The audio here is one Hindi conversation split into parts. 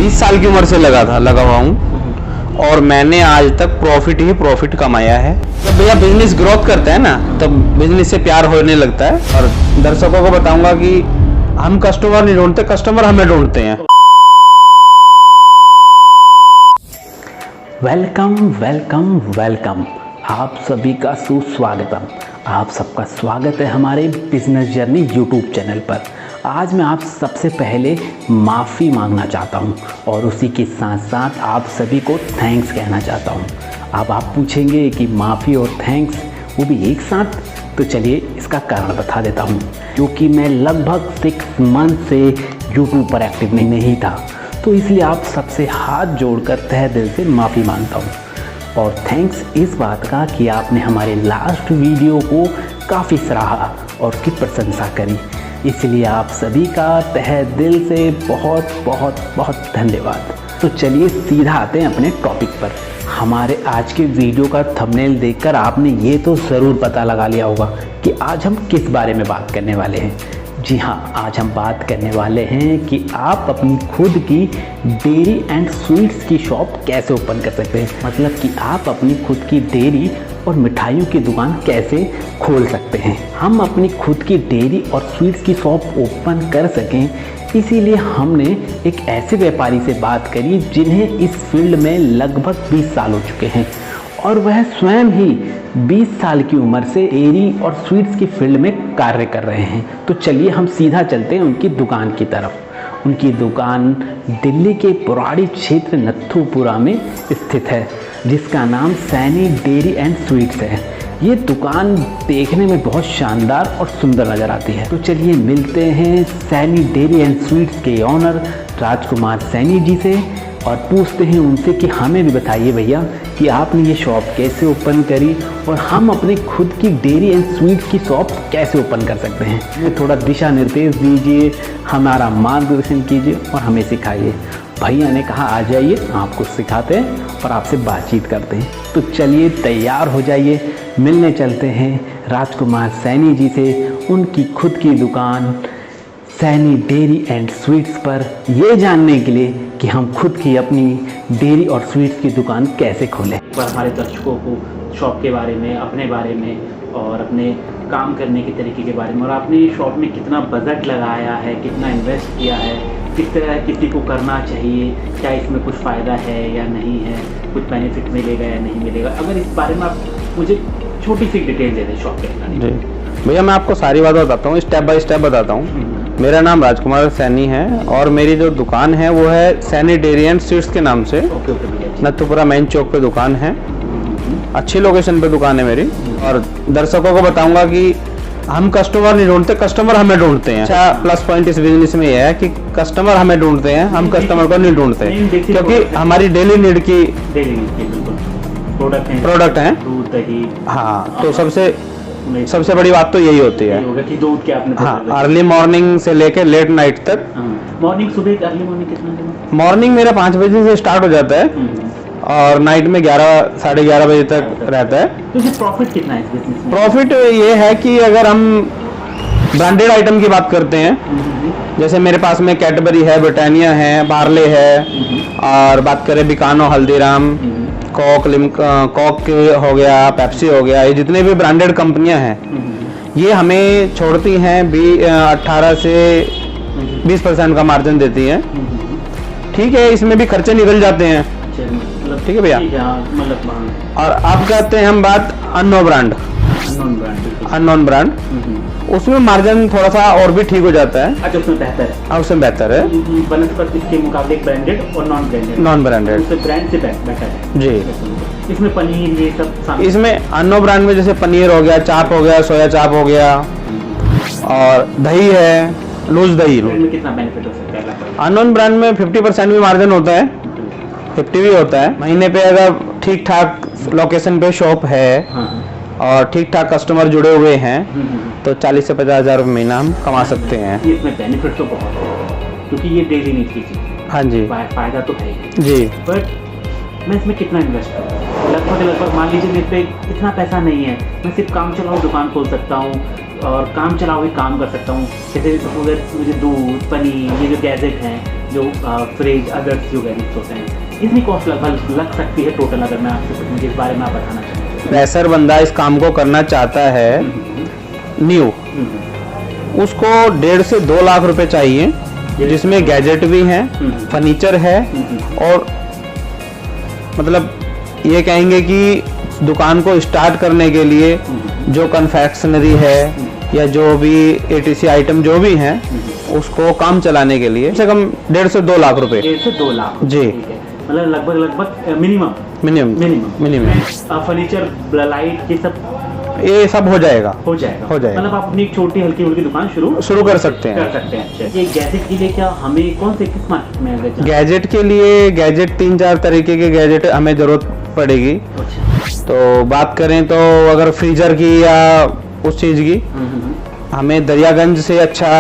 20 साल की उम्र से लगा हुआ हूँ और मैंने आज तक प्रॉफिट कमाया है। जब भैया बिजनेस ग्रोथ करता है ना तब बिजनेस से प्यार होने लगता है। और दर्शकों को बताऊंगा कि हम कस्टमर नहीं ढूंढते, कस्टमर हमें ढूंढते हैं। वेलकम वेलकम वेलकम, आप सभी का सुस्वागतम। आप सबका स्वागत है हमारे बिजनेस जर्नी यूट्यूब चैनल पर। आज मैं आप सबसे पहले माफ़ी मांगना चाहता हूं और उसी के साथ साथ आप सभी को थैंक्स कहना चाहता हूं। अब आप पूछेंगे कि माफ़ी और थैंक्स वो भी एक साथ, तो चलिए इसका कारण बता देता हूं। क्योंकि मैं लगभग 6 मंथ से यूट्यूब पर एक्टिव नहीं था, तो इसलिए आप सबसे हाथ जोड़कर तहे दिल से माफ़ी मांगता हूँ। और थैंक्स इस बात का कि आपने हमारे लास्ट वीडियो को काफ़ी सराहा और उसकी प्रशंसा करी, इसलिए आप सभी का तहे दिल से बहुत बहुत बहुत धन्यवाद। तो चलिए सीधा आते हैं अपने टॉपिक पर। हमारे आज के वीडियो का थंबनेल देखकर आपने ये तो ज़रूर पता लगा लिया होगा कि आज हम किस बारे में बात करने वाले हैं। जी हाँ, आज हम बात करने वाले हैं कि आप अपनी खुद की डेयरी एंड स्वीट्स की शॉप कैसे ओपन कर सकते हैं। मतलब कि आप अपनी खुद की डेयरी और मिठाइयों की दुकान कैसे खोल सकते हैं। हम अपनी खुद की डेयरी और स्वीट्स की शॉप ओपन कर सकें, इसीलिए हमने एक ऐसे व्यापारी से बात करी जिन्हें इस फील्ड में लगभग 20 साल हो चुके हैं और वह स्वयं ही 20 साल की उम्र से डेयरी और स्वीट्स की फील्ड में कार्य कर रहे हैं। तो चलिए हम सीधा चलते हैं उनकी दुकान की तरफ। उनकी दुकान दिल्ली के पुराड़ी क्षेत्र नथुपुरा में स्थित है, जिसका नाम सैनी डेयरी एंड स्वीट्स है। ये दुकान देखने में बहुत शानदार और सुंदर नज़र आती है। तो चलिए मिलते हैं सैनी डेयरी एंड स्वीट्स के ऑनर राजकुमार सैनी जी से और पूछते हैं उनसे कि हमें भी बताइए भैया कि आपने ये शॉप कैसे ओपन करी और हम अपने खुद की डेयरी एंड स्वीट्स की शॉप कैसे ओपन कर सकते हैं। हमें थोड़ा दिशा निर्देश दीजिए, हमारा मार्गदर्शन कीजिए और हमें सिखाइए। भैया ने कहा आ जाइए, आपको सिखाते हैं और आपसे बातचीत करते हैं। तो चलिए तैयार हो जाइए, मिलने चलते हैं राजकुमार सैनी जी से उनकी खुद की दुकान सैनी डेयरी एंड स्वीट्स पर, ये जानने के लिए कि हम खुद की अपनी डेयरी और स्वीट्स की दुकान कैसे खोलें। पर हमारे दर्शकों को शॉप के बारे में, अपने बारे में और अपने काम करने के तरीके के बारे में, और आपने शॉप में कितना बजट लगाया है, कितना इन्वेस्ट किया है, किस तरह किसी को करना चाहिए, क्या इसमें कुछ फ़ायदा है या नहीं है, कुछ बेनिफिट मिलेगा या नहीं मिलेगा, अगर इस बारे में आप मुझे छोटी सी डिटेल दे दें शॉप के बारे में। भैया मैं आपको सारी बात बताता हूँ, स्टेप बाय स्टेप बताता हूँ। मेरा नाम राजकुमार सैनी है और मेरी जो दुकान है वो है सैनी डेयरी एंड स्वीट्स के नाम से। नथुपुरा मेन चौक पे दुकान है, अच्छी लोकेशन पे दुकान है मेरी। और दर्शकों को बताऊंगा कि हम कस्टमर नहीं ढूंढते, कस्टमर हमें ढूंढते हैं। अच्छा प्लस पॉइंट इस बिजनेस में ये है कि कस्टमर हमें ढूंढते हैं, हम कस्टमर को नहीं ढूंढते, क्योंकि हमारी डेली नीड की प्रोडक्ट हैं। हाँ, तो सबसे बड़ी बात तो यही होती है कि दूध के आपने अर्ली मॉर्निंग से लेकर लेट नाइट तक। मॉर्निंग सुबह अर्ली मॉर्निंग कितना? मॉर्निंग मेरा 5 बजे से स्टार्ट हो जाता है और नाइट में 11 साढ़े 11 बजे तक रहता है। तो प्रॉफिट कितना है इस बिजनेस में? प्रॉफिट ये है कि अगर हम ब्रांडेड आइटम की बात करते हैं, जैसे मेरे पास में कैडबरी है, ब्रिटानिया है, पार्ले है, और बात करें बिकानो, हल्दीराम, कॉक हो गया, पेप्सी हो गया, ये जितने भी ब्रांडेड कंपनियां हैं ये हमें छोड़ती हैं 18 से 20% का मार्जिन देती हैं। ठीक है, इसमें भी खर्चे निकल जाते हैं। ठीक है भैया। और अब करते हैं हम बात अननोन ब्रांड, उसमें मार्जिन थोड़ा सा और भी ठीक हो जाता है। अच्छा, उसमें बेहतर है? हाँ, उसमें बेहतर है बनस्पति के मुकाबले ब्रांडेड और नॉन ब्रांडेड उससे ब्रांड से बेहतर है जी। इसमें पनीर ये सब, इसमें अननो ब्रांड में जैसे पनीर हो गया, चाप हो गया, सोया चाप हो गया, और दही है, लूज दही। में कितना बेनिफिट हो सकता है? अननोन ब्रांड में 50% भी मार्जिन होता है, 50 भी होता है। महीने पे अगर ठीक ठाक लोकेशन पे शॉप है और ठीक ठाक कस्टमर जुड़े हुए हैं तो 40 से 50 हज़ार महीना हम कमा सकते हैं। इसमें बेनिफिट तो बहुत है क्योंकि ये डेली नीड की चीज़ है। हाँ जी, फायदा तो है जी। बट मैं इसमें कितना इन्वेस्ट करूँ? लगभग मान लीजिए मेरे पे इतना पैसा नहीं है, मैं सिर्फ काम चलाओ दुकान खोल सकता हूँ और काम चलाओ ही काम कर सकता हूँ। जैसे सपोज मुझे दूध, पनीर, ये जो गैजेट हैं जो फ्रिज अदर्स जो गैजेट्स होते हैं, इतनी कॉस्ट लगभग लग सकती है टोटल? अगर मैं आपसे मुझे इस बारे में आप बताना चाहूँ। फ्रेशर बंदा इस काम को करना चाहता है न्यू, उसको 1.5 से 2 लाख रुपए चाहिए, जिसमें गैजेट भी हैं, फर्नीचर है, और मतलब ये कहेंगे कि दुकान को स्टार्ट करने के लिए जो कन्फेक्शनरी है या जो भी ATC आइटम जो भी हैं, उसको काम चलाने के लिए कम से कम 1.5 से 2 लाख रुपए। 1.5 से 2 लाख जी, मतलब लगभग मिनिमम। फर्नीचर, लाइट, ये सब हो जाएगा। मतलब आप अपनी एक छोटी हल्की फुल्की दुकान शुरू कर सकते हैं। ये गैजेट के लिए क्या हमें कौन से किस मार्केट में? गैजेट के लिए गैजेट 3-4 तरीके के गैजेट हमें जरूरत पड़ेगी। तो बात करें तो अगर फ्रीजर की या उस चीज की, हमें दरियागंज से अच्छा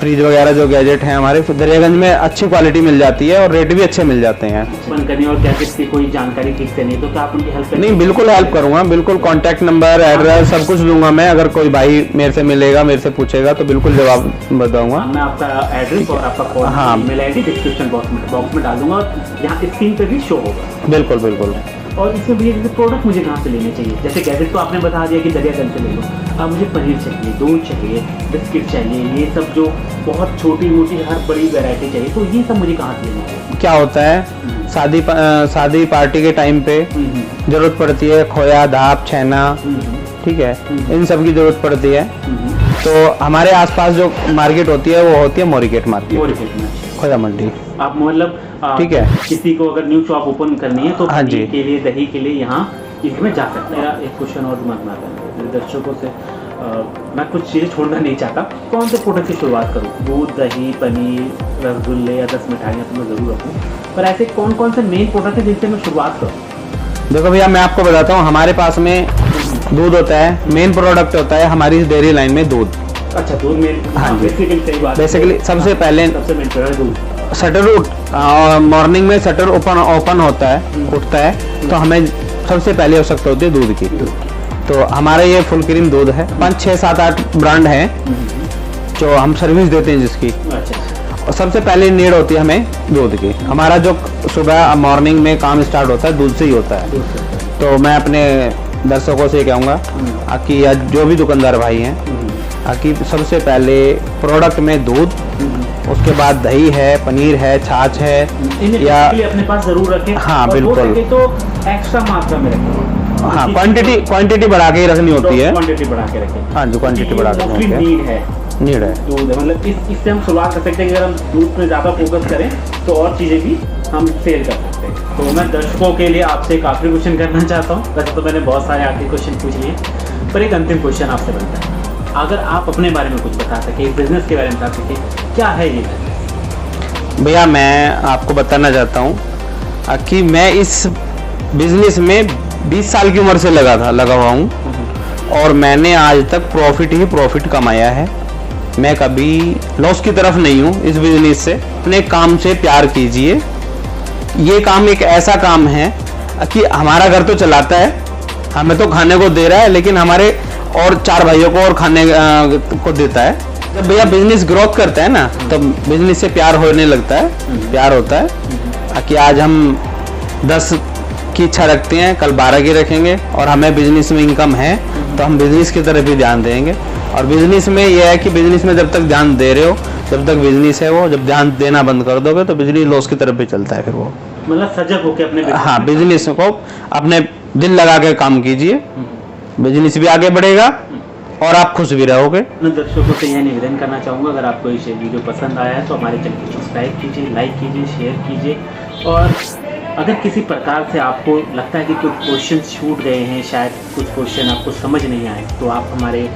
फ्रिज वगैरह जो गैजेट हैं हमारे दरियागंज में अच्छी क्वालिटी मिल जाती है और रेट भी अच्छे मिल जाते हैं। और गैजेट की कोई जानकारी ठीक से नहीं तो क्या आप उनकी हेल्प करेंगे? नहीं, बिल्कुल हेल्प करूंगा, बिल्कुल कॉन्टैक्ट नंबर, एड्रेस सब कुछ दूंगा मैं। अगर कोई भाई मेरे से मिलेगा, मेरे से पूछेगा तो बिल्कुल जवाब बताऊंगा। मैं आपका एड्रेस और आपका ईमेल आईडी डिस्क्रिप्शन बॉक्स में डाल दूंगा और यहाँ स्क्रीन पे भी शो होगा। बिल्कुल। और इसमें भैया जैसे प्रोडक्ट मुझे कहाँ से लेने चाहिए? जैसे गैजेट तो आपने बता दिया कि दरियागंज से ले लो, अब मुझे पनीर चाहिए, दूध चाहिए, बिस्किट चाहिए, ये सब जो बहुत छोटी मोटी हर बड़ी वैरायटी चाहिए, तो ये सब मुझे कहाँ से लेना चाहिए? क्या होता है, शादी पार्टी के टाइम पे जरूरत पड़ती है खोया, धाप, छेना, ठीक है, इन सब की जरूरत पड़ती है। तो हमारे आसपास जो मार्केट होती है वो होती है मोरिकेट मार्केट, खोया मंडी। आप मतलब ठीक है, किसी को अगर न्यू शॉप ओपन करनी है तो हाँ जी, के लिए, दही के लिए यहाँ इसमें जा सकते हैं। एक क्वेश्चन और मांगना है दर्शकों से, मैं कुछ चीज़ें छोड़ना नहीं चाहता। कौन से प्रोडक्ट की शुरुआत करूँ? दूध, दही, पनीर, रसगुल्ले या 10 मिठाइयाँ तो मैं ज़रूर रखूँ, पर ऐसे कौन से मेन प्रोडक्ट है जिनसे मैं शुरुआत करूँ? देखो भैया, मैं आपको बताता हूँ, हमारे पास में दूध होता है, मेन प्रोडक्ट होता है हमारी इस डेयरी लाइन में दूध। अच्छा, दूध में, हाँ जी, बेसिकली सबसे पहले शटर मॉर्निंग में शटर ओपन होता है, उठता है, तो हमें सबसे पहले आवश्यकता होती है दूध की। तो हमारा ये फुल क्रीम दूध है, 5, 6, 7, 8 ब्रांड हैं जो हम सर्विस देते हैं जिसकी। और सबसे पहले नीड होती है हमें दूध की। हमारा जो सुबह मॉर्निंग में काम स्टार्ट होता है दूध से ही होता है। तो मैं अपने दर्शकों से कहूँगा कि जो भी दुकानदार भाई हैं कि सबसे पहले प्रोडक्ट में दूध, उसके बाद दही है, पनीर है, छाछ है, या अपने पास जरूर रखें। हाँ बिल्कुल, तो एक्स्ट्रा मात्रा में रखें। हाँ, क्वांटिटी बढ़ा के ही रखनी होती है। क्वांटिटी बढ़ा के रखें। हाँ जी, क्वांटिटी बढ़ा के रखें। नीड है दूध, मतलब इससे हम शुरुआत कर सकते हैं कि अगर हम दूध पे ज़्यादा फोकस करें तो और चीज़ें भी हम सेल कर सकते हैं। तो मैं दर्शकों के लिए आपसे एक आखिरी क्वेश्चन करना चाहता हूँ। वैसे तो मैंने बहुत सारे आखिरी क्वेश्चन पूछ लिए, पर एक अंतिम क्वेश्चन आपसे बनता है, अगर आप अपने बारे में कुछ बता सके, इस बिजनेस के बारे में बता सके, क्या है ये बिजनेस? भैया, मैं आपको बताना चाहता हूँ कि मैं इस बिजनेस में 20 साल की उम्र से लगा हुआ हूँ, और मैंने आज तक प्रॉफिट कमाया है। मैं कभी लॉस की तरफ नहीं हूँ इस बिजनेस से। अपने काम से प्यार कीजिए। ये काम एक ऐसा काम है कि हमारा घर तो चलाता है, हमें तो खाने को दे रहा है, लेकिन हमारे और 4 भाइयों को और खाने को देता है। जब भैया बिजनेस ग्रोथ करता है ना, तो बिजनेस से प्यार होने लगता है, प्यार होता है कि आज हम 10 की इच्छा रखते हैं, कल 12 की रखेंगे, और हमें बिजनेस में इनकम है तो हम बिजनेस की तरफ भी ध्यान देंगे। और बिजनेस में यह है कि बिजनेस में जब तक ध्यान दे रहे हो, जब तक बिजनेस है वो, जब ध्यान देना बंद कर दोगे तो बिजनेस लॉस की तरफ भी चलता है। फिर वो मतलब सजग होकर अपने बिजनेस को अपने दिल लगा के काम कीजिए, बिजनेस भी आगे बढ़ेगा और आप खुश भी रहोगे। मैं दर्शकों से यह निवेदन करना चाहूँगा, अगर आपको ये वीडियो पसंद आया है तो हमारे चैनल को सब्सक्राइब कीजिए, लाइक कीजिए, शेयर कीजिए। और अगर किसी प्रकार से आपको लगता है कि कुछ क्वेश्चन छूट गए हैं, शायद कुछ क्वेश्चन आपको समझ नहीं आए, तो आप हमारे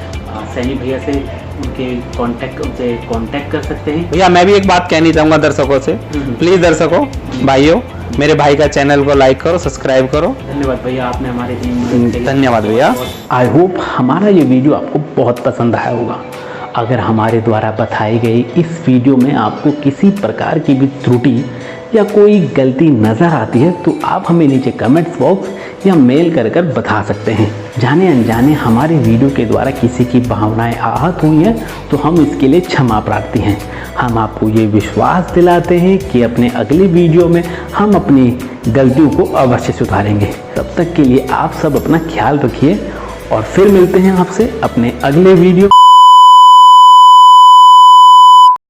सैनी भैया से उनसे कांटेक्ट कर सकते हैं। भैया, मैं भी एक बात कहनी चाहूँगा दर्शकों से, प्लीज़ दर्शकों भाइयों, मेरे भाई का चैनल को लाइक करो, सब्सक्राइब करो। धन्यवाद भैया, आपने हमारे टीम। धन्यवाद भैया। आई होप हमारा ये वीडियो आपको बहुत पसंद आया होगा। अगर हमारे द्वारा बताई गई इस वीडियो में आपको किसी प्रकार की भी त्रुटि या कोई गलती नज़र आती है तो आप हमें नीचे कमेंट्स बॉक्स या मेल कर बता सकते हैं। जाने अनजाने हमारी वीडियो के द्वारा किसी की भावनाएं आहत हुई हैं तो हम इसके लिए क्षमा प्रार्थी हैं। हम आपको ये विश्वास दिलाते हैं कि अपने अगली वीडियो में हम अपनी गलतियों को अवश्य सुधारेंगे। तब तक के लिए आप सब अपना ख्याल रखिए और फिर मिलते हैं आपसे अपने अगले वीडियो।